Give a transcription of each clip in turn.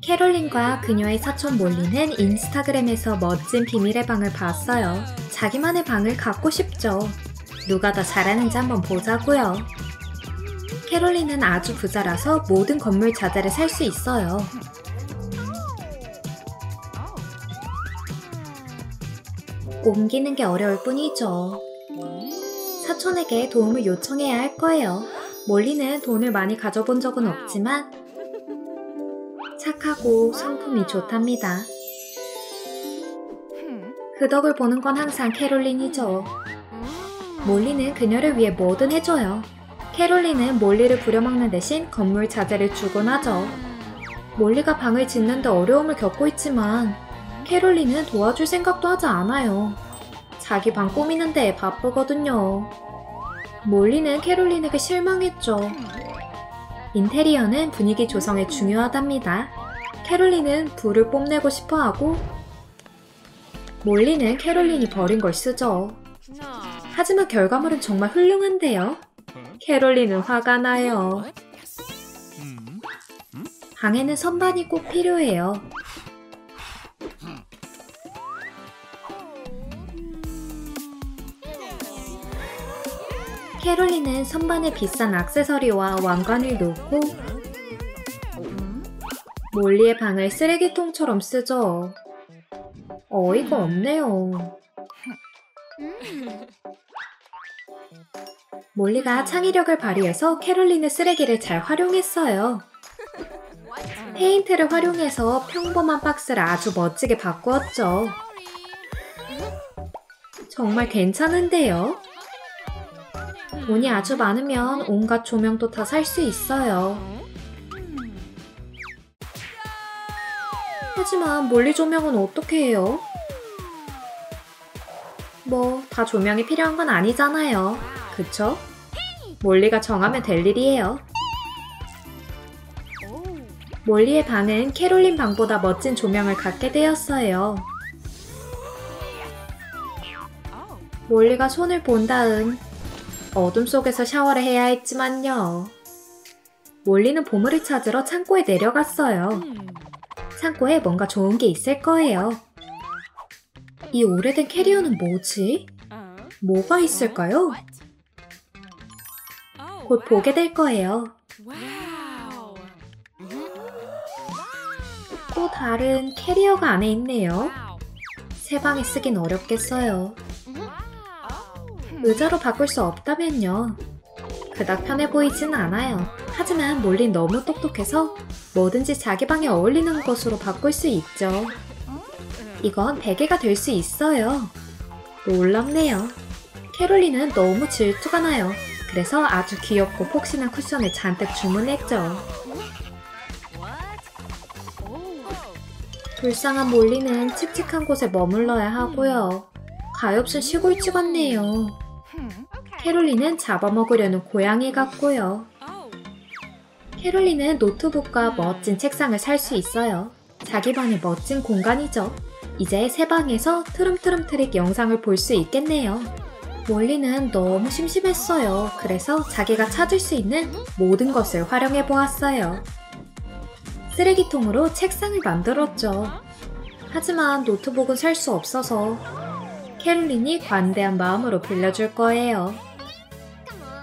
캐롤린과 그녀의 사촌 몰리는 인스타그램에서 멋진 비밀의 방을 봤어요. 자기만의 방을 갖고 싶죠. 누가 더 잘하는지 한번 보자고요. 캐롤린은 아주 부자라서 모든 건물 자재를 살 수 있어요. 옮기는 게 어려울 뿐이죠. 사촌에게 도움을 요청해야 할 거예요. 몰리는 돈을 많이 가져본 적은 없지만 착하고 성품이 좋답니다. 그 덕을 보는 건 항상 캐롤린이죠. 몰리는 그녀를 위해 뭐든 해줘요. 캐롤린은 몰리를 부려먹는 대신 건물 자재를 주곤 하죠. 몰리가 방을 짓는데 어려움을 겪고 있지만 캐롤린은 도와줄 생각도 하지 않아요. 자기 방 꾸미는 데에 바쁘거든요. 몰리는 캐롤린에게 실망했죠. 인테리어는 분위기 조성에 중요하답니다. 캐롤린은 불을 뽐내고 싶어하고 몰리는 캐롤린이 버린 걸 쓰죠. 하지만 결과물은 정말 훌륭한데요. 캐롤린은 화가 나요. 방에는 선반이 꼭 필요해요. 캐롤린은 선반에 비싼 액세서리와 왕관을 놓고 몰리의 방을 쓰레기통처럼 쓰죠. 어이가 없네요. 몰리가 창의력을 발휘해서 캐롤린의 쓰레기를 잘 활용했어요. 페인트를 활용해서 평범한 박스를 아주 멋지게 바꾸었죠. 정말 괜찮은데요? 돈이 아주 많으면 온갖 조명도 다 살 수 있어요. 하지만 몰리 조명은 어떻게 해요? 뭐, 다 조명이 필요한 건 아니잖아요. 그쵸? 몰리가 정하면 될 일이에요. 몰리의 방은 캐롤린 방보다 멋진 조명을 갖게 되었어요. 몰리가 손을 본 다음 어둠 속에서 샤워를 해야 했지만요. 몰리는 보물을 찾으러 창고에 내려갔어요. 창고에 뭔가 좋은 게 있을 거예요. 이 오래된 캐리어는 뭐지? 뭐가 있을까요? 곧 보게 될 거예요. 또 다른 캐리어가 안에 있네요. 새 방에 쓰긴 어렵겠어요. 의자로 바꿀 수 없다면요. 그닥 편해 보이진 않아요. 하지만 몰린 너무 똑똑해서 뭐든지 자기 방에 어울리는 것으로 바꿀 수 있죠. 이건 베개가 될 수 있어요. 놀랍네요. 캐롤린은 너무 질투가 나요. 그래서 아주 귀엽고 폭신한 쿠션을 잔뜩 주문했죠. 불쌍한 몰리는 칙칙한 곳에 머물러야 하고요. 가엾은 시골집 같네요. 캐롤린은 잡아먹으려는 고양이 같고요. 캐롤린은 노트북과 멋진 책상을 살 수 있어요. 자기 방의 멋진 공간이죠. 이제 새 방에서 트름트름 트릭 영상을 볼 수 있겠네요. 몰리는 너무 심심했어요. 그래서 자기가 찾을 수 있는 모든 것을 활용해 보았어요. 쓰레기통으로 책상을 만들었죠. 하지만 노트북은 살 수 없어서 캐롤린이 관대한 마음으로 빌려줄 거예요.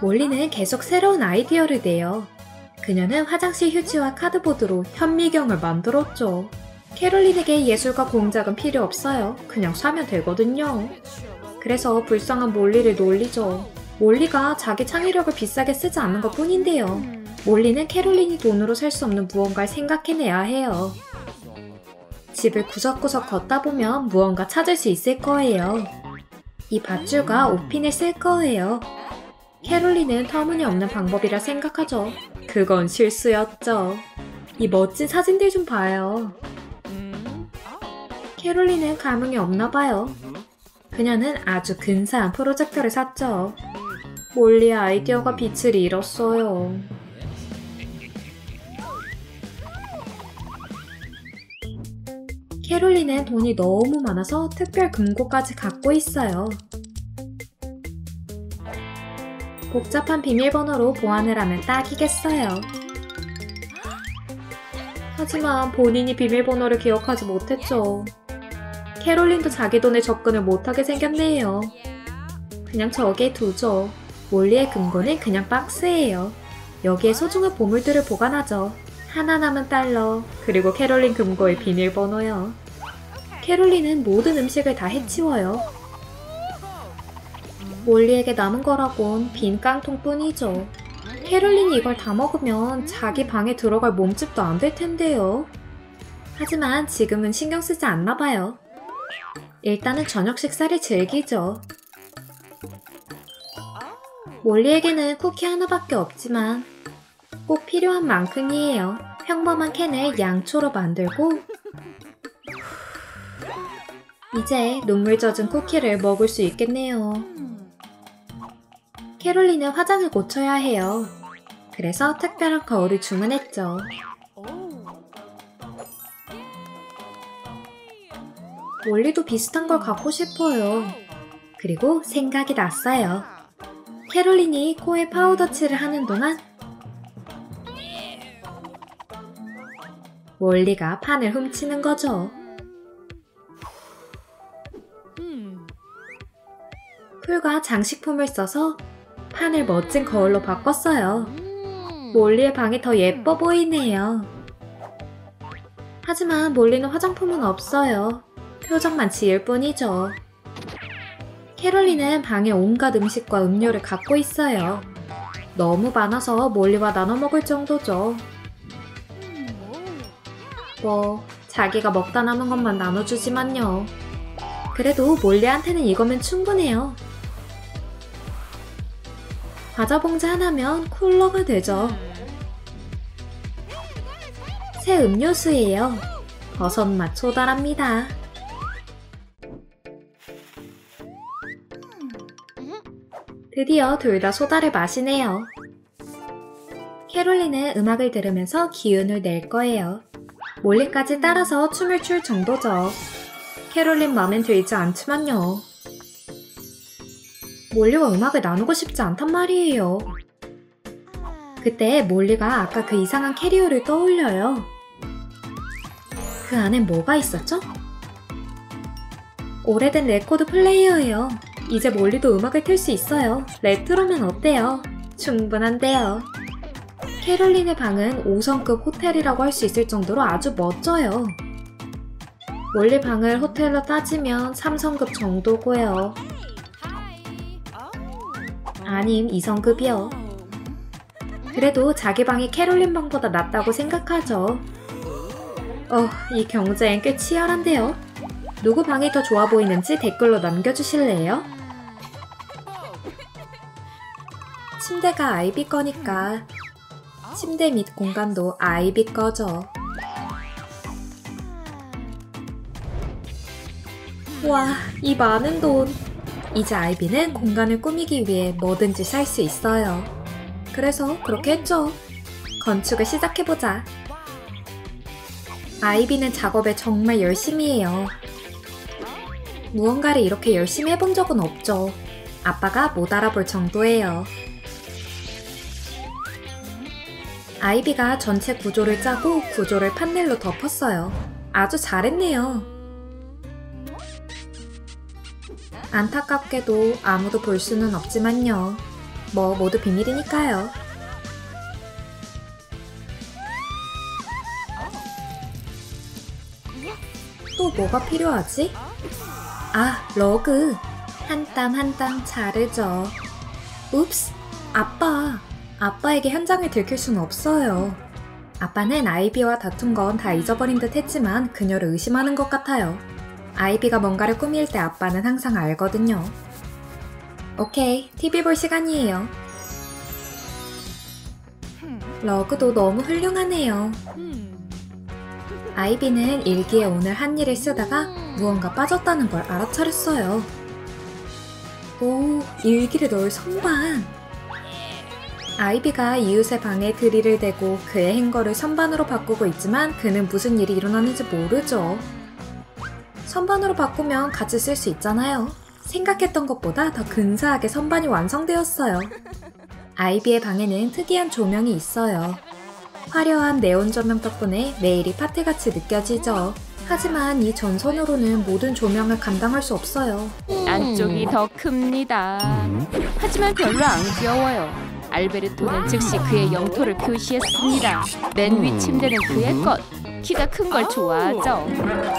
몰리는 계속 새로운 아이디어를 내요. 그녀는 화장실 휴지와 카드보드로 현미경을 만들었죠. 캐롤린에게 예술가 공작은 필요 없어요. 그냥 사면 되거든요. 그래서 불쌍한 몰리를 놀리죠. 몰리가 자기 창의력을 비싸게 쓰지 않는 것 뿐인데요. 몰리는 캐롤린이 돈으로 살 수 없는 무언가를 생각해내야 해요. 집을 구석구석 걷다 보면 무언가 찾을 수 있을 거예요. 이 밧줄과 옷핀을 쓸 거예요. 캐롤린은 터무니없는 방법이라 생각하죠. 그건 실수였죠. 이 멋진 사진들 좀 봐요. 캐롤린은 감흥이 없나 봐요. 그녀는 아주 근사한 프로젝터를 샀죠. 몰리의 아이디어가 빛을 잃었어요. 캐롤린은 돈이 너무 많아서 특별 금고까지 갖고 있어요. 복잡한 비밀번호로 보안을 하면 딱이겠어요. 하지만 본인이 비밀번호를 기억하지 못했죠. 캐롤린도 자기 돈에 접근을 못하게 생겼네요. 그냥 저기에 두죠. 몰리의 금고는 그냥 박스예요. 여기에 소중한 보물들을 보관하죠. 하나 남은 달러, 그리고 캐롤린 금고의 비밀번호요. 캐롤린은 모든 음식을 다 해치워요. 몰리에게 남은 거라곤 빈 깡통뿐이죠. 캐롤린이 이걸 다 먹으면 자기 방에 들어갈 몸집도 안 될 텐데요. 하지만 지금은 신경 쓰지 않나 봐요. 일단은 저녁 식사를 즐기죠. 몰리에게는 쿠키 하나밖에 없지만 꼭 필요한 만큼이에요. 평범한 캔을 양초로 만들고 이제 눈물 젖은 쿠키를 먹을 수 있겠네요. 캐롤린은 화장을 고쳐야 해요. 그래서 특별한 거울을 주문했죠. 몰리도 비슷한 걸 갖고 싶어요. 그리고 생각이 났어요. 캐롤린이 코에 파우더칠을 하는 동안 몰리가 판을 훔치는 거죠. 풀과 장식품을 써서 판을 멋진 거울로 바꿨어요. 몰리의 방이 더 예뻐 보이네요. 하지만 몰리는 화장품은 없어요. 표정만 지을 뿐이죠. 캐롤린은 방에 온갖 음식과 음료를 갖고 있어요. 너무 많아서 몰리와 나눠 먹을 정도죠. 뭐 자기가 먹다 남은 것만 나눠주지만요. 그래도 몰리한테는 이거면 충분해요. 과자 봉지 하나면 쿨러가 되죠. 새 음료수예요. 버섯맛 소달합니다. 드디어 둘 다 소다를 마시네요. 캐롤린은 음악을 들으면서 기운을 낼 거예요. 몰리까지 따라서 춤을 출 정도죠. 캐롤린 맘엔 들지 않지만요. 몰리와 음악을 나누고 싶지 않단 말이에요. 그때 몰리가 아까 그 이상한 캐리어를 떠올려요. 그 안엔 뭐가 있었죠? 오래된 레코드 플레이어예요. 이제 몰리도 음악을 틀 수 있어요. 레트로면 어때요? 충분한데요. 캐롤린의 방은 5성급 호텔이라고 할 수 있을 정도로 아주 멋져요. 몰리 방을 호텔로 따지면 3성급 정도고요. 아님 2성급이요. 그래도 자기 방이 캐롤린 방보다 낫다고 생각하죠. 이 경쟁 꽤 치열한데요. 누구 방이 더 좋아 보이는지 댓글로 남겨주실래요? 침대가 아이비 거니까 침대 밑 공간도 아이비 거죠. 와, 이 많은 돈! 이제 아이비는 공간을 꾸미기 위해 뭐든지 살 수 있어요. 그래서 그렇게 했죠. 건축을 시작해보자. 아이비는 작업에 정말 열심히 해요. 무언가를 이렇게 열심히 해본 적은 없죠. 아빠가 못 알아볼 정도예요. 아이비가 전체 구조를 짜고 구조를 판넬로 덮었어요. 아주 잘했네요. 안타깝게도 아무도 볼 수는 없지만요. 뭐 모두 비밀이니까요. 또 뭐가 필요하지? 아, 러그. 한 땀 한 땀 자르죠. 웁스! 아빠에게 현장을 들킬 수는 없어요. 아빠는 아이비와 다툰 건 다 잊어버린 듯 했지만 그녀를 의심하는 것 같아요. 아이비가 뭔가를 꾸밀 때 아빠는 항상 알거든요. 오케이, TV 볼 시간이에요. 러그도 너무 훌륭하네요. 아이비는 일기에 오늘 한 일을 쓰다가 무언가 빠졌다는 걸 알아차렸어요. 오, 일기를 넣을 선반! 아이비가 이웃의 방에 드릴을 대고 그의 행거를 선반으로 바꾸고 있지만 그는 무슨 일이 일어나는지 모르죠. 선반으로 바꾸면 같이 쓸 수 있잖아요. 생각했던 것보다 더 근사하게 선반이 완성되었어요. 아이비의 방에는 특이한 조명이 있어요. 화려한 네온 조명 덕분에 매일이 파티같이 느껴지죠. 하지만 이 전선으로는 모든 조명을 감당할 수 없어요. 안쪽이 더 큽니다. 하지만 별로 안 귀여워요. 알베르토는 즉시 그의 영토를 표시했습니다. 맨 위 침대는 그의 것. 키가 큰 걸 좋아하죠.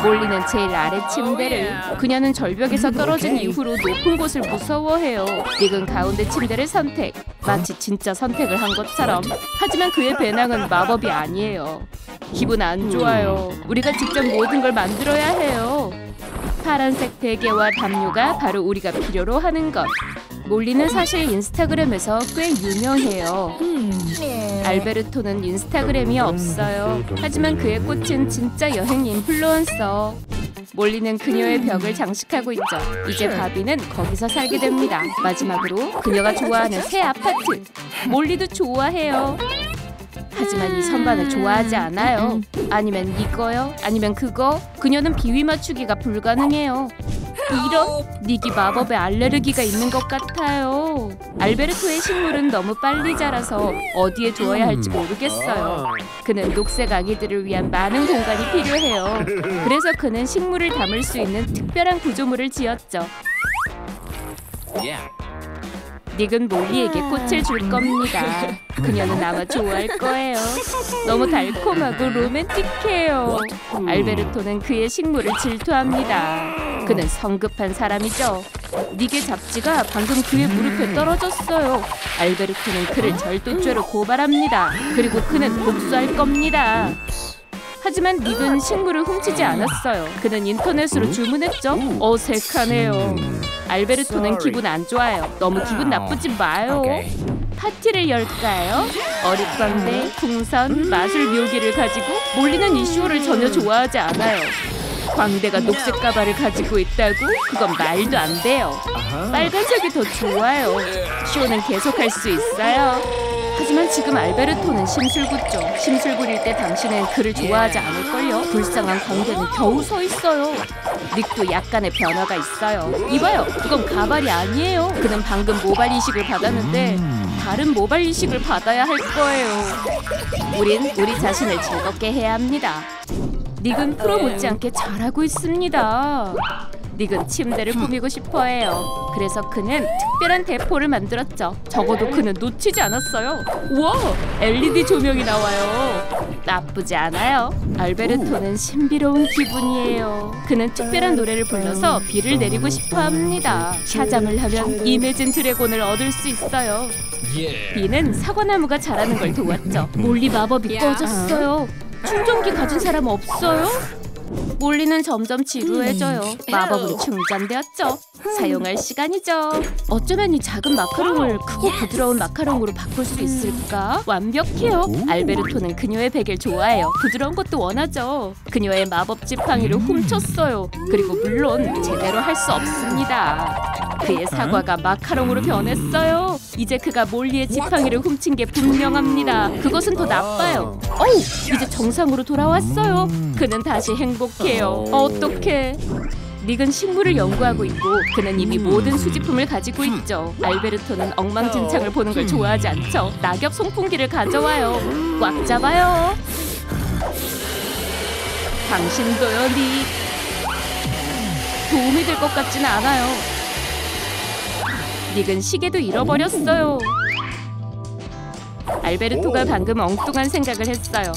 몰리는 제일 아래 침대를. 그녀는 절벽에서 떨어진 이후로 높은 곳을 무서워해요. 닉은 가운데 침대를 선택. 마치 진짜 선택을 한 것처럼. 하지만 그의 배낭은 마법이 아니에요. 기분 안 좋아요. 우리가 직접 모든 걸 만들어야 해요. 파란색 베개와 담요가 바로 우리가 필요로 하는 것. 몰리는 사실 인스타그램에서 꽤 유명해요. 알베르토는 인스타그램이 없어요. 하지만 그의 꽃은 진짜 여행 인플루언서. 몰리는 그녀의 벽을 장식하고 있죠. 이제 바비는 거기서 살게 됩니다. 마지막으로 그녀가 좋아하는 새 아파트. 몰리도 좋아해요. 하지만 이 선반을 좋아하지 않아요. 아니면 이거요? 아니면 그거? 그녀는 비위 맞추기가 불가능해요. 이런 닉이 마법에 알레르기가 있는 것 같아요. 알베르토의 식물은 너무 빨리 자라서 어디에 두어야 할지 모르겠어요. 그는 녹색 아기들을 위한 많은 공간이 필요해요. 그래서 그는 식물을 담을 수 있는 특별한 구조물을 지었죠. 닉은 몰리에게 꽃을 줄 겁니다. 그녀는 아마 좋아할 거예요. 너무 달콤하고 로맨틱해요. 알베르토는 그의 식물을 질투합니다. 그는 성급한 사람이죠. 닉의 잡지가 방금 그의 무릎에 떨어졌어요. 알베르토는 그를 절도죄로 고발합니다. 그리고 그는 복수할 겁니다. 하지만 닉은 식물을 훔치지 않았어요. 그는 인터넷으로 주문했죠. 어색하네요. 알베르토는 기분 안 좋아요. 너무 기분 나쁘지 마요. 파티를 열까요? 어릿광대, 풍선, 마술 묘기를 가지고 몰리는 이 쇼를 전혀 좋아하지 않아요. 광대가 녹색 가발을 가지고 있다고? 그건 말도 안 돼요. 빨간색이 더 좋아요. 쇼는 계속할 수 있어요. 하지만 지금 알베르토는 심술궂죠. 심술부릴 때 당신은 그를 좋아하지 않을걸요. 불쌍한 광대는 겨우 서 있어요. 닉도 약간의 변화가 있어요. 이봐요, 그건 가발이 아니에요. 그는 방금 모발 이식을 받았는데 다른 모발 이식을 받아야 할 거예요. 우린 우리 자신을 즐겁게 해야 합니다. 닉은 프로 못지않게 잘하고 있습니다. 닉은 침대를 꾸미고 싶어해요. 그래서 그는 특별한 대포를 만들었죠. 적어도 그는 놓치지 않았어요. 우와! LED 조명이 나와요. 나쁘지 않아요. 알베르토는 신비로운 기분이에요. 그는 특별한 노래를 불러서 비를 내리고 싶어합니다. 샤잠을 하면 이매진 드래곤을 얻을 수 있어요. 비는 사과나무가 자라는 걸 도왔죠. 몰리 마법이 꺼졌어요. 충전기 가진 사람 없어요? 몰리는 점점 지루해져요. 마법은 충전되었죠. 사용할 시간이죠. 어쩌면 이 작은 마카롱을 크고 부드러운 마카롱으로 바꿀 수 있을까? 완벽해요. 알베르토는 그녀의 베개를 좋아해요. 부드러운 것도 원하죠. 그녀의 마법 지팡이를 훔쳤어요. 그리고 물론 제대로 할 수 없습니다. 그의 사과가 마카롱으로 변했어요. 이제 그가 몰리의 지팡이를 훔친 게 분명합니다. 그것은 더 나빠요. 어우! 이제 정상으로 돌아왔어요. 그는 다시 행복해요. 어떡해. 닉은 식물을 연구하고 있고 그는 이미 모든 수집품을 가지고 있죠. 알베르토는 엉망진창을 보는 걸 좋아하지 않죠. 낙엽 송풍기를 가져와요. 꽉 잡아요. 당신도요, 닉. 도움이 될 것 같지는 않아요. 닉은 시계도 잃어버렸어요. 알베르토가 방금 엉뚱한 생각을 했어요.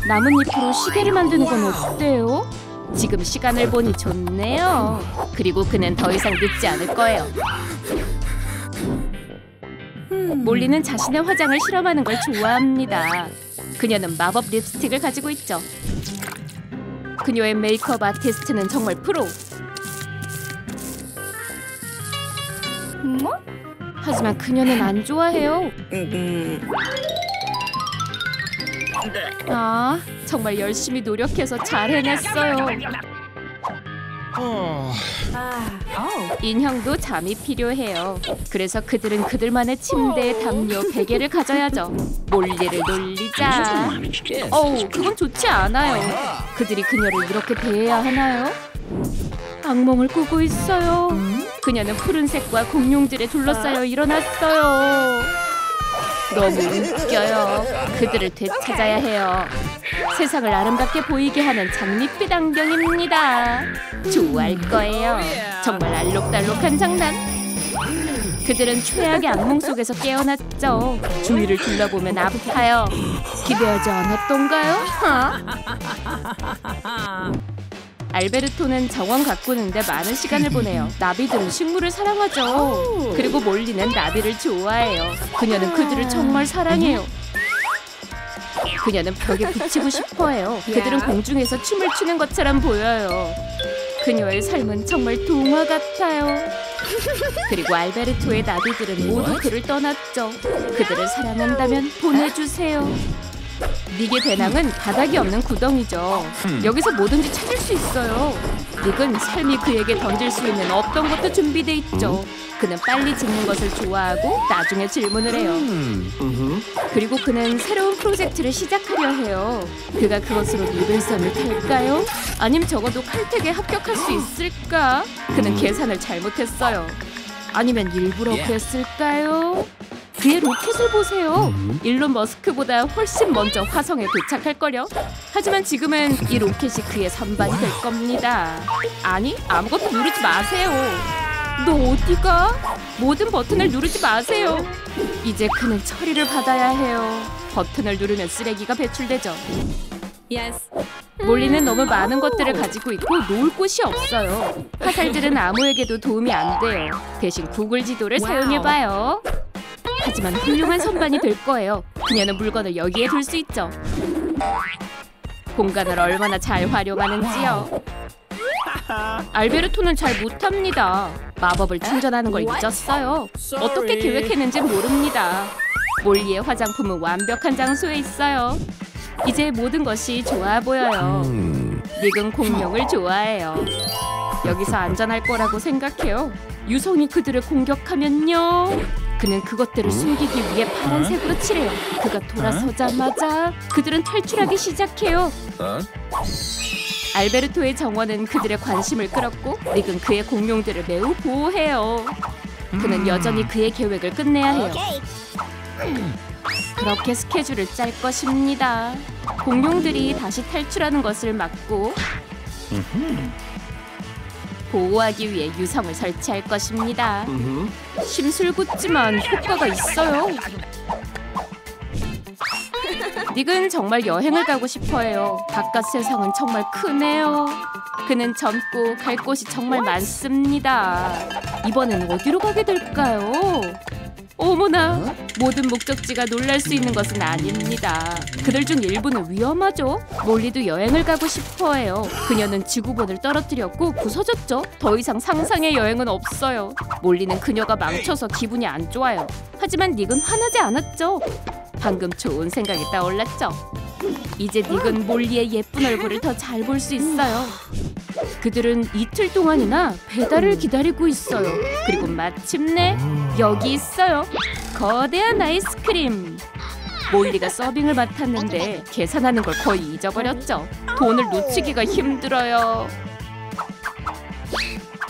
나뭇잎으로 시계를 만드는 건 어때요? 지금 시간을 보니 좋네요. 그리고 그는 더 이상 늦지 않을 거예요. 몰리는 자신의 화장을 실험하는 걸 좋아합니다. 그녀는 마법 립스틱을 가지고 있죠. 그녀의 메이크업 아티스트는 정말 프로. 하지만 그녀는 안 좋아해요. 아, 정말 열심히 노력해서 잘 해냈어요. 인형도 잠이 필요해요. 그래서 그들은 그들만의 침대, 담요, 베개를 가져야죠. 몰리를 놀리자. 어우, 그건 좋지 않아요. 그들이 그녀를 이렇게 대해야 하나요? 악몽을 꾸고 있어요. 그녀는 푸른색과 공룡들에 둘러싸여 일어났어요. 너무 웃겨요. 그들을 되찾아야 해요. 세상을 아름답게 보이게 하는 장밋빛 안경입니다. 좋아할 거예요. 정말 알록달록한 장난. 그들은 최악의 악몽 속에서 깨어났죠. 주위를 둘러보면 아파요. 기대하지 않았던가요? 알베르토는 정원 가꾸는데 많은 시간을 보내요. 나비들은 식물을 사랑하죠. 그리고 몰리는 나비를 좋아해요. 그녀는 그들을 정말 사랑해요. 그녀는 벽에 붙이고 싶어해요. 그들은 공중에서 춤을 추는 것처럼 보여요. 그녀의 삶은 정말 동화 같아요. 그리고 알베르토의 나비들은 모두 그를 떠났죠. 그들을 사랑한다면 보내주세요. 닉의 배낭은 바닥이 없는 구덩이죠. 여기서 뭐든지 찾을 수 있어요. 닉은 삶이 그에게 던질 수 있는 어떤 것도 준비돼 있죠. 그는 빨리 짓는 것을 좋아하고 나중에 질문을 해요. 그리고 그는 새로운 프로젝트를 시작하려 해요. 그가 그것으로 리벨선을 탈까요? 아님 적어도 칼텍에 합격할 수 있을까? 그는 계산을 잘못했어요. 아니면 일부러 그랬을까요? 그의 로켓을 보세요. 일론 머스크보다 훨씬 먼저 화성에 도착할걸요. 하지만 지금은 이 로켓이 그의 선반이 될 겁니다. 아니, 아무것도 누르지 마세요. 너 어디가? 모든 버튼을 누르지 마세요. 이제 그는 처리를 받아야 해요. 버튼을 누르면 쓰레기가 배출되죠. 몰리는 너무 많은 것들을 가지고 있고 놓을 곳이 없어요. 화살들은 아무에게도 도움이 안 돼요. 대신 구글 지도를 사용해봐요. 하지만 훌륭한 선반이 될 거예요. 그녀는 물건을 여기에 둘 수 있죠. 공간을 얼마나 잘 활용하는지요. 알베르토는 잘 못합니다. 마법을 충전하는 걸 잊었어요. 어떻게 계획했는지 모릅니다. 몰리의 화장품은 완벽한 장소에 있어요. 이제 모든 것이 좋아 보여요. 닉은 공룡을 좋아해요. 여기서 안전할 거라고 생각해요. 유성이 그들을 공격하면요. 그는 그것들을 숨기기 위해 파란색으로 칠해요. 그가 돌아서자마자 그들은 탈출하기 시작해요. 알베르토의 정원은 그들의 관심을 끌었고 닉은 그의 공룡들을 매우 보호해요. 그는 여전히 그의 계획을 끝내야 해요. 그렇게 스케줄을 짤 것입니다. 공룡들이 다시 탈출하는 것을 막고 보호하기 위해 유성을 설치할 것입니다. 심술궂지만 효과가 있어요. 닉은 정말 여행을 가고 싶어해요. 바깥 세상은 정말 크네요. 그는 젊고 갈 곳이 정말 많습니다. 이번엔 어디로 가게 될까요? 어머나, 모든 목적지가 놀랄 수 있는 것은 아닙니다. 그들 중 일부는 위험하죠. 몰리도 여행을 가고 싶어해요. 그녀는 지구본을 떨어뜨렸고 부서졌죠. 더 이상 상상의 여행은 없어요. 몰리는 그녀가 망쳐서 기분이 안 좋아요. 하지만 닉은 화나지 않았죠. 방금 좋은 생각이 떠올랐죠. 이제 닉은 몰리의 예쁜 얼굴을 더 잘 볼 수 있어요. 그들은 이틀 동안이나 배달을 기다리고 있어요. 그리고 마침내 여기 있어요. 거대한 아이스크림. 몰리가 서빙을 맡았는데 계산하는 걸 거의 잊어버렸죠. 돈을 놓치기가 힘들어요.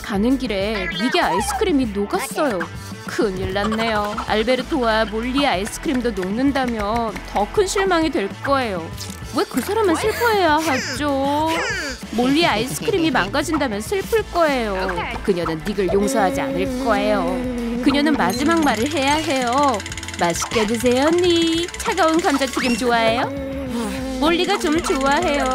가는 길에 닉의 아이스크림이 녹았어요. 큰일 났네요. 알베르토와 몰리의 아이스크림도 녹는다면 더 큰 실망이 될 거예요. 왜 그 사람은 슬퍼해야 하죠? 몰리의 아이스크림이 망가진다면 슬플 거예요. 그녀는 닉을 용서하지 않을 거예요. 그녀는 마지막 말을 해야 해요. 맛있게 드세요, 닉. 차가운 감자튀김 좋아해요? 몰리가 좀 좋아해요.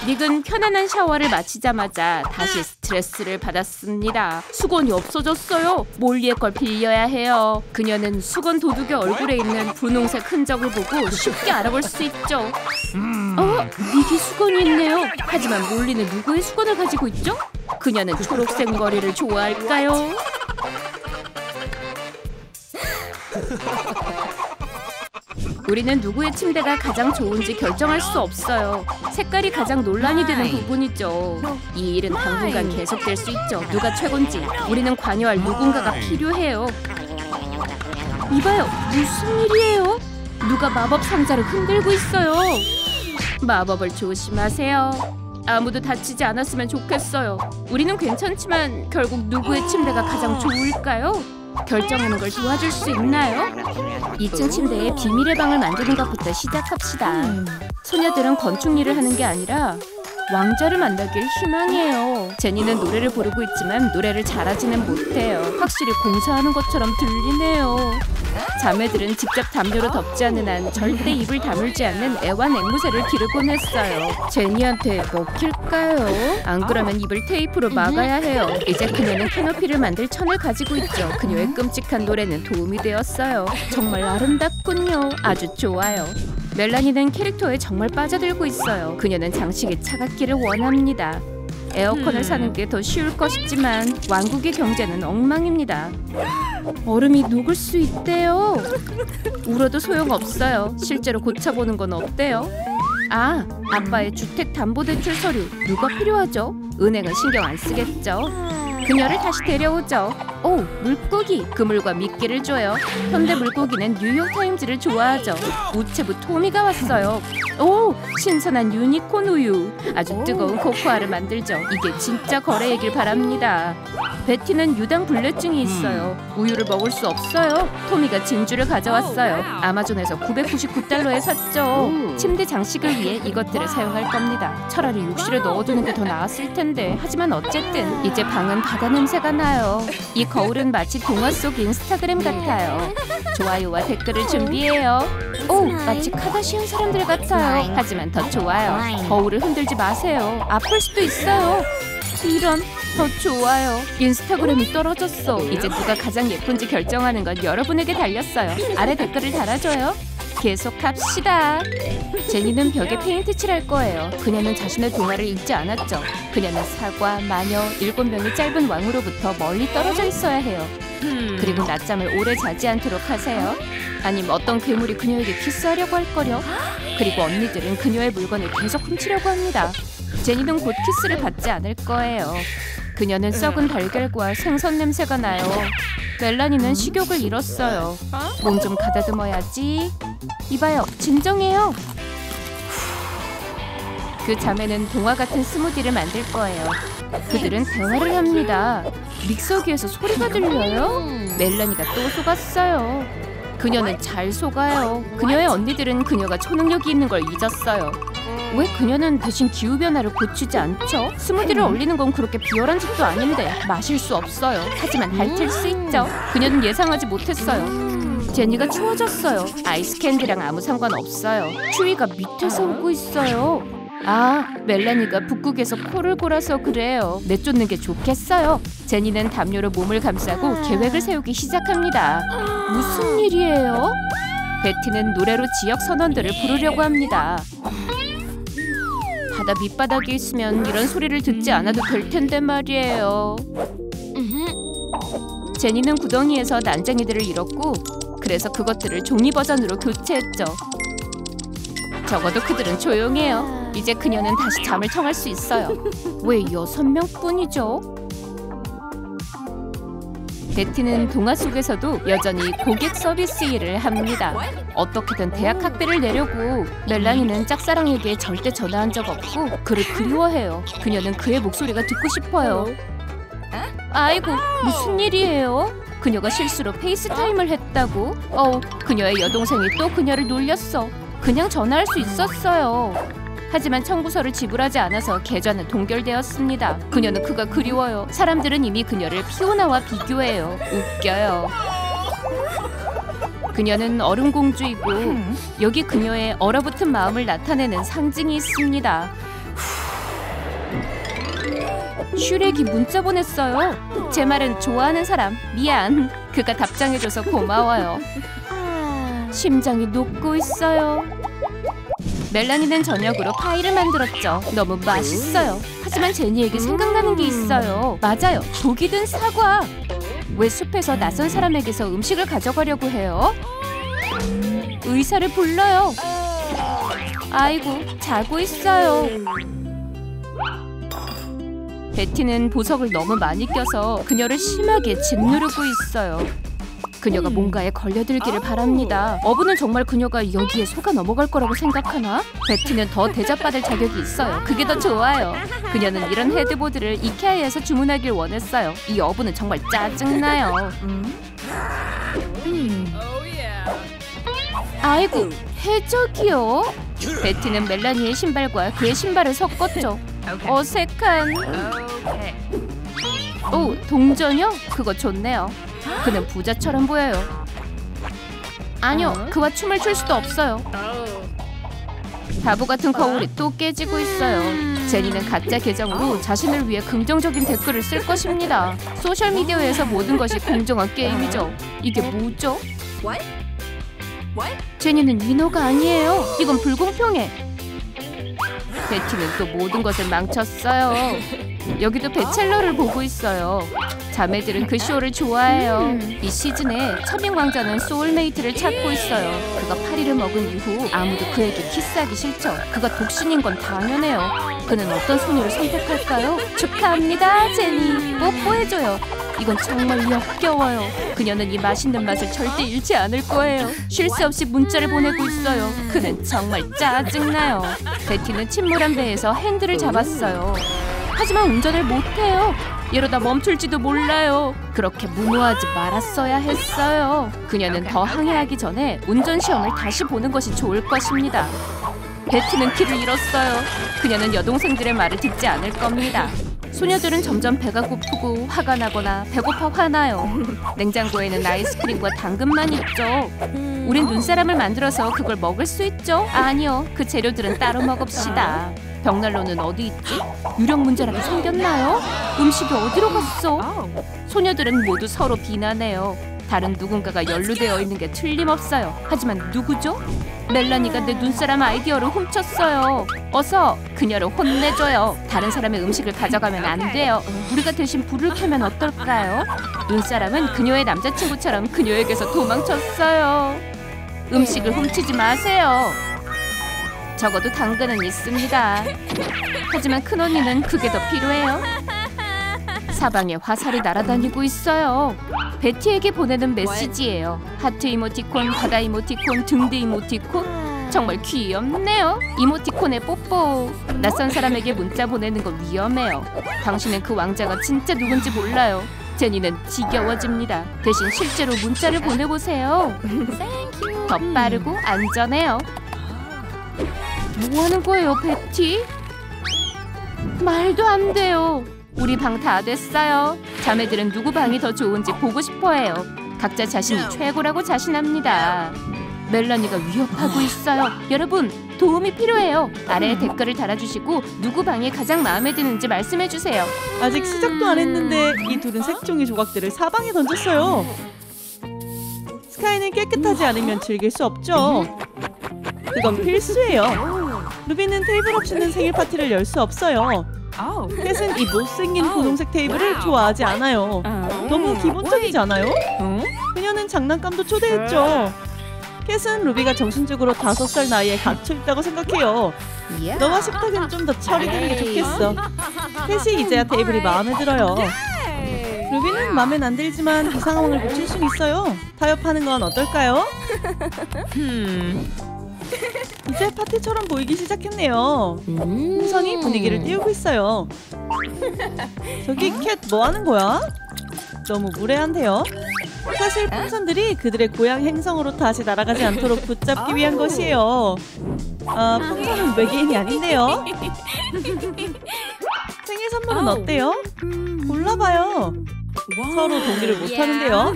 닉은 편안한 샤워를 마치자마자 다시 스트레스를 받았습니다. 수건이 없어졌어요. 몰리의 걸 빌려야 해요. 그녀는 수건 도둑의 얼굴에 있는 분홍색 흔적을 보고 쉽게 알아볼 수 있죠. 닉이 수건이 있네요. 하지만 몰리는 누구의 수건을 가지고 있죠? 그녀는 초록색 머리를 좋아할까요? 우리는 누구의 침대가 가장 좋은지 결정할 수 없어요. 색깔이 가장 논란이 되는 부분이죠. 이 일은 당분간 계속될 수 있죠. 누가 최고인지 우리는 관여할 누군가가 필요해요. 이봐요, 무슨 일이에요? 누가 마법 상자를 흔들고 있어요. 마법을 조심하세요. 아무도 다치지 않았으면 좋겠어요. 우리는 괜찮지만 결국 누구의 침대가 가장 좋을까요? 결정하는 걸 도와줄 수 있나요? 2층 침대에 비밀의 방을 만드는 것부터 시작합시다. 소녀들은 건축 일을 하는 게 아니라 왕자를 만나길 희망해요. 제니는 노래를 부르고 있지만 노래를 잘하지는 못해요. 확실히 공사하는 것처럼 들리네요. 자매들은 직접 담요로 덮지 않는 한 절대 입을 다물지 않는 애완 앵무새를 기르곤 했어요. 제니한테 먹힐까요? 안 그러면 입을 테이프로 막아야 해요. 이제 그녀는 캐노피를 만들 천을 가지고 있죠. 그녀의 끔찍한 노래는 도움이 되었어요. 정말 아름답군요. 아주 좋아요. 멜라니는 캐릭터에 정말 빠져들고 있어요. 그녀는 장식이 차갑기를 원합니다. 에어컨을 사는 게 더 쉬울 것이지만 왕국의 경제는 엉망입니다. 얼음이 녹을 수 있대요. 울어도 소용없어요. 실제로 고쳐보는 건 어때요? 아, 아빠의 주택담보대출 서류 누가 필요하죠? 은행은 신경 안 쓰겠죠? 그녀를 다시 데려오죠. 오, 물고기! 그물과 미끼를 줘요. 현대 물고기는 뉴욕타임즈를 좋아하죠. 우체부 토미가 왔어요. 오, 신선한 유니콘 우유. 아주 뜨거운 코코아를 만들죠. 이게 진짜 거래이길 바랍니다. 베티는 유당불내증이 있어요. 우유를 먹을 수 없어요. 토미가 진주를 가져왔어요. 아마존에서 999달러에 샀죠. 침대 장식을 위해 이것들을 사용할 겁니다. 차라리 욕실에 넣어두는 게 더 나았을 텐데. 하지만 어쨌든 이제 방은 바다 냄새가 나요. 이 거울은 마치 동화 속 인스타그램 같아요. 좋아요와 댓글을 준비해요. 오, 마치 카다시안 사람들 같아요. 하지만 더 좋아요. 거울을 흔들지 마세요. 아플 수도 있어요. 이런, 더 좋아요. 인스타그램이 떨어졌어. 이제 누가 가장 예쁜지 결정하는 건 여러분에게 달렸어요. 아래 댓글을 달아줘요. 계속합시다. 제니는 벽에 페인트 칠할 거예요. 그녀는 자신의 동화를 읽지 않았죠. 그녀는 사과, 마녀, 7명의 짧은 왕으로부터 멀리 떨어져 있어야 해요. 그리고 낮잠을 오래 자지 않도록 하세요. 아님 어떤 괴물이 그녀에게 키스하려고 할 거려. 그리고 언니들은 그녀의 물건을 계속 훔치려고 합니다. 제니는 곧 키스를 받지 않을 거예요. 그녀는 썩은 달걀과 생선 냄새가 나요. 멜라니는 식욕을 잃었어요. 몸 좀 가다듬어야지. 이봐요, 진정해요. 그 자매는 동화 같은 스무디를 만들 거예요. 그들은 대화를 합니다. 믹서기에서 소리가 들려요? 멜라니가 또 속았어요. 그녀는 잘 속아요. 그녀의 언니들은 그녀가 초능력이 있는 걸 잊었어요. 왜 그녀는 대신 기후변화를 고치지 않죠? 스무디를 얼리는 건 그렇게 비열한 짓도 아닌데 마실 수 없어요. 하지만 핥을 수 있죠. 그녀는 예상하지 못했어요. 제니가 추워졌어요. 아이스 캔디랑 아무 상관없어요. 추위가 밑에서 오고 있어요. 아, 멜라니가 북극에서 코를 골아서 그래요. 내쫓는 게 좋겠어요. 제니는 담요로 몸을 감싸고 계획을 세우기 시작합니다. 무슨 일이에요? 베티는 노래로 지역 선원들을 부르려고 합니다. 바다 밑바닥에 있으면 이런 소리를 듣지 않아도 될 텐데 말이에요. 제니는 구덩이에서 난쟁이들을 잃었고 그래서 그것들을 종이 버전으로 교체했죠. 적어도 그들은 조용해요. 이제 그녀는 다시 잠을 청할 수 있어요. 왜 6명뿐이죠? 베티는 동화 속에서도 여전히 고객 서비스 일을 합니다. 어떻게든 대학 학비를 내려고. 멜라니는 짝사랑에게 절대 전화한 적 없고 그를 그리워해요. 그녀는 그의 목소리가 듣고 싶어요. 아이고, 무슨 일이에요? 그녀가 실수로 페이스타임을 했다고? 그녀의 여동생이 또 그녀를 놀렸어. 그냥 전화할 수 있었어요. 하지만 청구서를 지불하지 않아서 계좌는 동결되었습니다. 그녀는 그가 그리워요. 사람들은 이미 그녀를 피오나와 비교해요. 웃겨요. 그녀는 얼음공주이고 여기 그녀의 얼어붙은 마음을 나타내는 상징이 있습니다. 슈렉이 문자 보냈어요. 제 말은 좋아하는 사람 미안. 그가 답장해줘서 고마워요. 심장이 녹고 있어요. 멜라니는 저녁으로 파이를 만들었죠. 너무 맛있어요. 하지만 제니에게 생각나는 게 있어요. 맞아요, 독이 든 사과. 왜 숲에서 낯선 사람에게서 음식을 가져가려고 해요? 의사를 불러요. 아이고, 자고 있어요. 베티는 보석을 너무 많이 껴서 그녀를 심하게 짓누르고 있어요. 그녀가 뭔가에 걸려들기를 바랍니다. 어부는 정말 그녀가 여기에 속아 넘어갈 거라고 생각하나? 베티는 더 대접받을 자격이 있어요. 그게 더 좋아요. 그녀는 이런 헤드보드를 이케아에서 주문하길 원했어요. 이 어부는 정말 짜증나요. 아이고, 해적이요? 베티는 멜라니의 신발과 그의 신발을 섞었죠. 어색한... 오, 동전이요? 그거 좋네요. 그는 부자처럼 보여요. 아니요, 그와 춤을 출 수도 없어요. 바보 같은 거울이 또 깨지고 있어요. 제니는 가짜 계정으로 자신을 위해 긍정적인 댓글을 쓸 것입니다. 소셜미디어에서 모든 것이 공정한 게임이죠. 이게 뭐죠? 제니는 위너가 아니에요. 이건 불공평해. 베티는 또 모든 것을 망쳤어요. 여기도 베첼러를 보고 있어요. 자매들은 그 쇼를 좋아해요. 이 시즌에 차밍 왕자는 소울메이트를 찾고 있어요. 그가 파리를 먹은 이후 아무도 그에게 키스하기 싫죠. 그가 독신인 건 당연해요. 그는 어떤 소녀를 선택할까요? 축하합니다, 제니. 뽀뽀해줘요. 이건 정말 역겨워요. 그녀는 이 맛있는 맛을 절대 잃지 않을 거예요. 쉴 새 없이 문자를 보내고 있어요. 그는 정말 짜증나요. 베티는 침몰한 배에서 핸들을 잡았어요. 하지만 운전을 못해요. 이러다 멈출지도 몰라요. 그렇게 무모하지 말았어야 했어요. 그녀는 더 항해하기 전에 운전 시험을 다시 보는 것이 좋을 것입니다. 베티는 길을 잃었어요. 그녀는 여동생들의 말을 듣지 않을 겁니다. 소녀들은 점점 배가 고프고 화가 나거나 배고파 화나요. 냉장고에는 아이스크림과 당근만 있죠. 우린 눈사람을 만들어서 그걸 먹을 수 있죠. 아니요, 그 재료들은 따로 먹읍시다. 벽난로는 어디 있지? 유령 문제라도 생겼나요? 음식이 어디로 갔어? 소녀들은 모두 서로 비난해요. 다른 누군가가 연루되어 있는 게 틀림없어요. 하지만 누구죠? 멜라니가 내 눈사람 아이디어를 훔쳤어요. 어서 그녀를 혼내줘요. 다른 사람의 음식을 가져가면 안 돼요. 우리가 대신 불을 켜면 어떨까요? 눈사람은 그녀의 남자친구처럼 그녀에게서 도망쳤어요. 음식을 훔치지 마세요. 적어도 당근은 있습니다. 하지만 큰언니는 그게 더 필요해요. 사방에 화살이 날아다니고 있어요. 베티에게 보내는 메시지예요. 하트 이모티콘, 바다 이모티콘, 등대 이모티콘. 정말 귀엽네요. 이모티콘에 뽀뽀. 낯선 사람에게 문자 보내는 건 위험해요. 당신은 그 왕자가 진짜 누군지 몰라요. 제니는 지겨워집니다. 대신 실제로 문자를 보내보세요. 더 빠르고 안전해요. 뭐 하는 거예요, 베티? 말도 안 돼요. 우리 방 다 됐어요. 자매들은 누구 방이 더 좋은지 보고 싶어해요. 각자 자신이 최고라고 자신합니다. 멜라니가 위협하고 있어요. 여러분, 도움이 필요해요. 아래에 댓글을 달아주시고 누구 방이 가장 마음에 드는지 말씀해주세요. 아직 시작도 안 했는데 이 둘은 색종이 조각들을 사방에 던졌어요. 스카이는 깨끗하지 않으면 즐길 수 없죠. 그건 필수예요. 루비는 테이블 없이는 생일 파티를 열 수 없어요. 캣은 이 못생긴 분홍색 테이블을 좋아하지 않아요. 너무 기본적이지 않아요? 그녀는 장난감도 초대했죠. 캣은 루비가 정신적으로 5살 나이에 갇혀있다고 생각해요. 너와 식탁은 좀 더 처리 되는 게 좋겠어. 캣이 이제야 테이블이 마음에 들어요. 루비는 마음엔 안 들지만 이 상황을 고칠 수 있어요. 타협하는 건 어떨까요? 이제 파티처럼 보이기 시작했네요. 풍선이 분위기를 띄우고 있어요. 저기 캣 뭐 하는 거야? 너무 무례한데요? 사실 풍선들이 그들의 고향 행성으로 다시 날아가지 않도록 붙잡기 위한 것이에요. 아, 풍선은 외계인이 아닌데요? 생일 선물은 어때요? 골라봐요. 서로 동의를 못하는데요?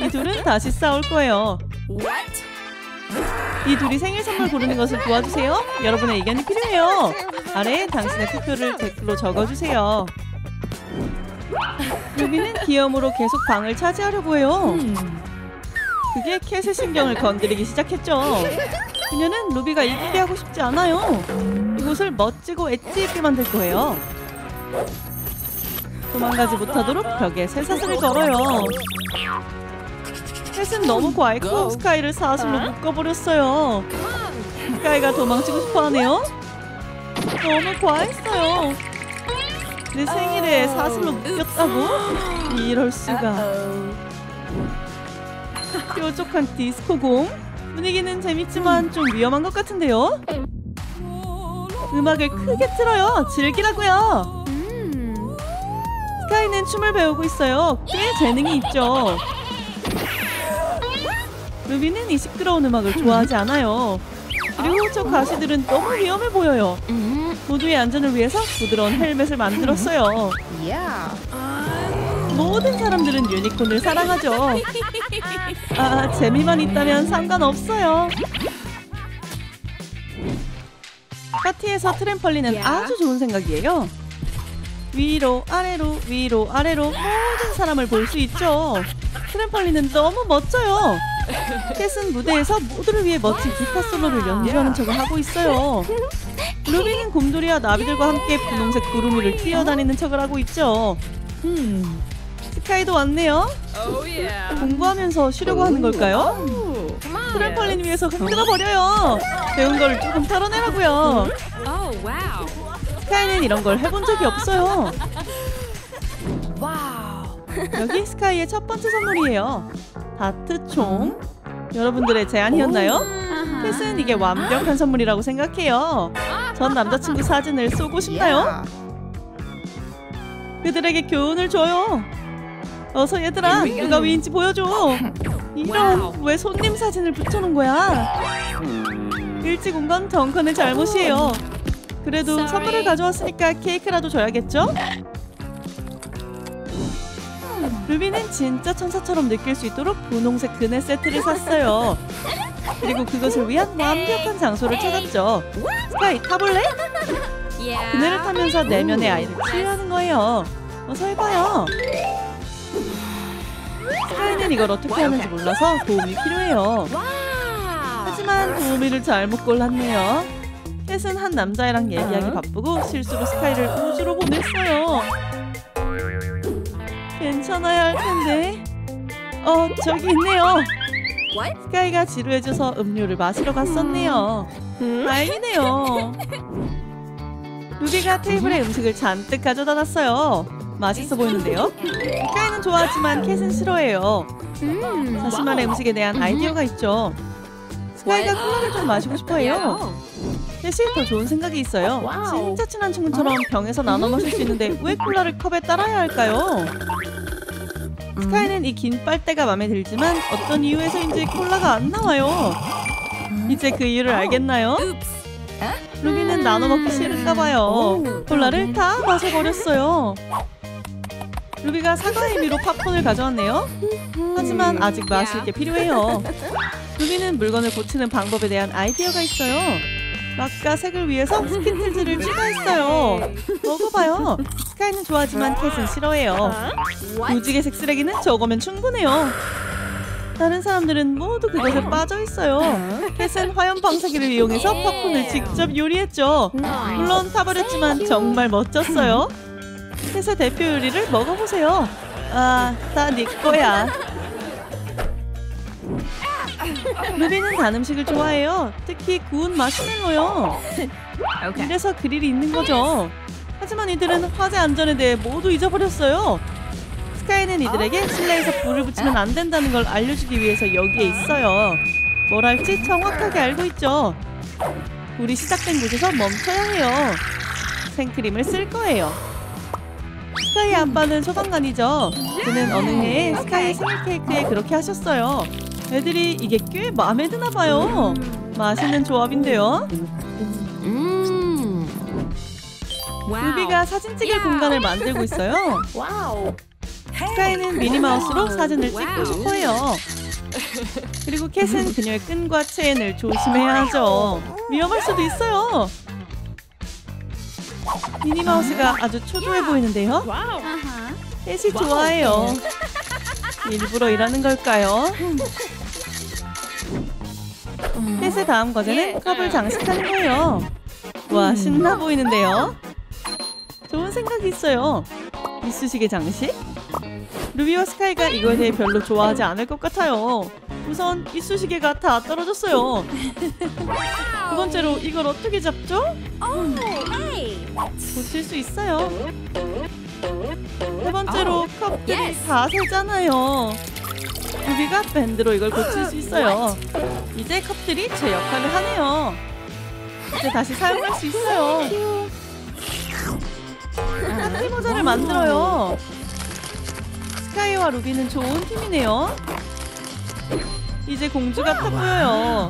이 둘은 다시 싸울 거예요. 이 둘이 생일 선물 고르는 것을 도와주세요. 여러분의 의견이 필요해요. 아래에 당신의 투표를 댓글로 적어주세요. 루비는 귀여움으로 계속 방을 차지하려고 해요. 그게 캣의 신경을 건드리기 시작했죠. 그녀는 루비가 이기게 하고 싶지 않아요. 이곳을 멋지고 엣지 있게 만들 거예요. 도망가지 못하도록 벽에 쇠사슬을 걸어요. 캣은 너무 과했고 스카이를 사슬로 묶어버렸어요. 스카이가 도망치고 싶어하네요. 너무 과했어요. 내 생일에 사슬로 묶였다고? 이럴 수가. 뾰족한 디스코공? 분위기는 재밌지만 좀 위험한 것 같은데요? 음악을 크게 틀어요. 즐기라고요. 스카이는 춤을 배우고 있어요. 꽤 재능이 있죠. 루비는 이 시끄러운 음악을 좋아하지 않아요. 그리고 저 가시들은 너무 위험해 보여요. 모두의 안전을 위해서 부드러운 헬멧을 만들었어요. 모든 사람들은 유니콘을 사랑하죠. 아, 재미만 있다면 상관없어요. 파티에서 트램펄린은 아주 좋은 생각이에요. 위로 아래로 위로 아래로 모든 사람을 볼 수 있죠. 트램펄린은 너무 멋져요. 캣은 무대에서 모두를 위해 멋진 기타 솔로를 연주하는 척을 하고 있어요. 루비는 곰돌이와 나비들과 함께 분홍색 구름 위를 뛰어다니는 척을 하고 있죠. 스카이도 왔네요. 공부하면서 쉬려고 하는 걸까요? 트램펄린 위에서 흔들어버려요. 배운 걸 조금 털어내라고요. 스카이는 이런 걸 해본 적이 없어요. 여기 스카이의 첫 번째 선물이에요. 다트총. 여러분들의 제안이었나요? 캣은 이게 완벽한 선물이라고 생각해요. 전 남자친구 사진을 쏘고 싶나요? 그들에게 교훈을 줘요. 어서 얘들아, 누가 위인지 보여줘. 이런, 왜 손님 사진을 붙여놓은 거야? 일찍 온 건 덩컨의 잘못이에요. 그래도 선물을 가져왔으니까 케이크라도 줘야겠죠? 루비는 진짜 천사처럼 느낄 수 있도록 분홍색 그네 세트를 샀어요. 그리고 그것을 위한 완벽한 장소를 찾았죠. 스카이, 타볼래? 그네를 타면서 내면의 아이를 치유하는 거예요. 어서 해봐요. 스카이는 이걸 어떻게 하는지 몰라서 도움이 필요해요. 하지만 도우미를 잘못 골랐네요. 캣은 한 남자애랑 얘기하기 바쁘고 실수로 스카이를 우주로 보냈어요. 괜찮아야 할 텐데. 저기 있네요. 스카이가 지루해져서 음료를 마시러 갔었네요. 다행이네요. 루비가 테이블에 음식을 잔뜩 가져다 놨어요. 맛있어 보이는데요? 스카이는 좋아하지만 캣은 싫어해요. 자신만의 음식에 대한 아이디어가 있죠. 스카이가 콜라를 좀 마시고 싶어해요. 캣이 더 좋은 생각이 있어요. 진짜 친한 친구처럼 병에서 나눠 마실 수 있는데 왜 콜라를 컵에 따라야 할까요? 스카이는 이 긴 빨대가 마음에 들지만 어떤 이유에서인지 콜라가 안 나와요. 이제 그 이유를 알겠나요? 루비는 나눠 먹기 싫은가 봐요. 콜라를 다 마셔버렸어요. 루비가 사과의 의미로 팝콘을 가져왔네요. 하지만 아직 마실 게 필요해요. 루비는 물건을 고치는 방법에 대한 아이디어가 있어요. 맛과 색을 위해서 스킨틀즈를 추가했어요. 먹어봐요. 스카이는 좋아하지만 캣은 싫어해요. 무지개색 쓰레기는 저거면 충분해요. 다른 사람들은 모두 그것에 빠져있어요. 캣은 화염 방사기를 이용해서 팝콘을 직접 요리했죠. 물론 타버렸지만 정말 멋졌어요. 캣의 대표 요리를 먹어보세요. 아, 다 네 거야. 루비는 단 음식을 좋아해요. 특히 구운 마시멜로요. 이래서 그릴이 있는 거죠. 하지만 이들은 화재 안전에 대해 모두 잊어버렸어요. 스카이는 이들에게 실내에서 불을 붙이면 안 된다는 걸 알려주기 위해서 여기에 있어요. 뭘 할지 정확하게 알고 있죠. 불이 시작된 곳에서 멈춰야 해요. 생크림을 쓸 거예요. 스카이 아빠는 소방관이죠. 그는 어느 해에 스카이 생일 케이크에 그렇게 하셨어요. 애들이 이게 꽤 마음에 드나 봐요. 맛있는 조합인데요. 루비가 사진 찍을 공간을 만들고 있어요. 스카이는 미니마우스로 사진을 찍고 싶어해요. 그리고 캣은 그녀의 끈과 체인을 조심해야 하죠. 위험할 수도 있어요. 미니마우스가 아주 초조해 보이는데요. 캣이 좋아해요. 일부러 이러는 걸까요? 캣의 다음 과제는 컵을 장식하는 거예요. 와, 신나 보이는데요? 좋은 생각이 있어요. 이쑤시개 장식? 루비와 스카이가 이거에 대해 별로 좋아하지 않을 것 같아요. 우선 이쑤시개가 다 떨어졌어요. 두 번째로 이걸 어떻게 잡죠? 고칠 수 있어요. 세 번째로 컵들이 다 새잖아요. 루비가 밴드로 이걸 고칠 수 있어요. 이제 컵들이 제 역할을 하네요. 이제 다시 사용할 수 있어요. 파티 모자를 만들어요. 스카이와 루비는 좋은 팀이네요. 이제 공주 같아 보여요.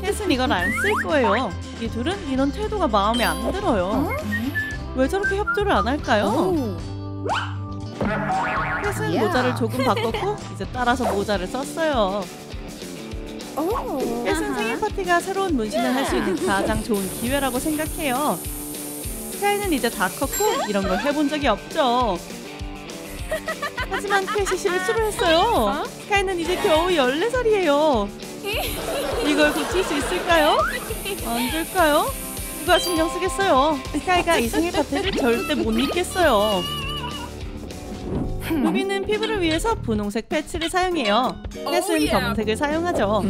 캣은 이걸 안 쓸 거예요. 이 둘은 인원 태도가 마음에 안 들어요. 왜 저렇게 협조를 안 할까요? 캣은 모자를 조금 바꿨고 이제 따라서 모자를 썼어요. 캣은 생일 파티가 새로운 문신을 할 수 있는 가장 좋은 기회라고 생각해요. 스카이는 이제 다 컸고 이런 걸 해본 적이 없죠. 하지만 캣이 실수를 했어요. 스카이는 이제 겨우 14살이에요. 이걸 고칠 수 있을까요? 안 될까요? 누가 신경 쓰겠어요? 스카이가 이 생일 파티를 절대 못 잊겠어요. 루비는 피부를 위해서 분홍색 패치를 사용해요. 캣은 검은색을 사용하죠.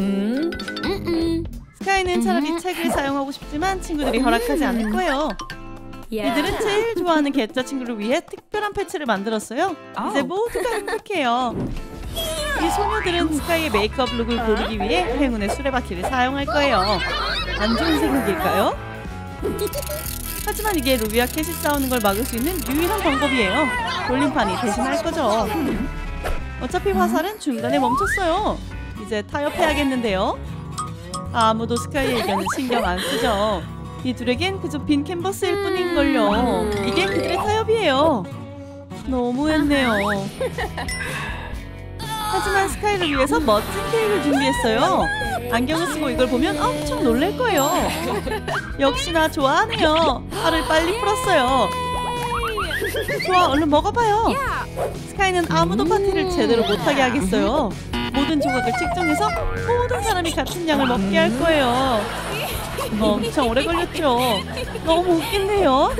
스카이는 차라리 책을 사용하고 싶지만 친구들이 허락하지 않을 거예요. 이들은 제일 좋아하는 개짜 친구를 위해 특별한 패치를 만들었어요. 이제 모두가 행복해요. 이 소녀들은 스카이의 메이크업 룩을 고르기 위해 행운의 수레바퀴를 사용할 거예요. 안 좋은 생각일까요? 하지만 이게 루비와 캣이 싸우는 걸 막을 수 있는 유일한 방법이에요. 돌림판이 대신할 거죠. 어차피 화살은 중간에 멈췄어요. 이제 타협해야겠는데요. 아무도 스카이의 의견은 신경 안 쓰죠. 이 둘에겐 그저 빈 캔버스일 뿐인걸요. 이게 그들의 타협이에요. 너무했네요. 하지만 스카이를 위해서 멋진 케이크를 준비했어요. 안경을 쓰고 이걸 보면 엄청 놀랄 거예요. 역시나 좋아하네요. 화를 빨리 풀었어요. 좋아, 얼른 먹어봐요. 스카이는 아무도 파티를 제대로 못하게 하겠어요. 모든 조각을 측정해서 모든 사람이 같은 양을 먹게 할 거예요. 엄청 오래 걸렸죠. 너무 웃긴데요.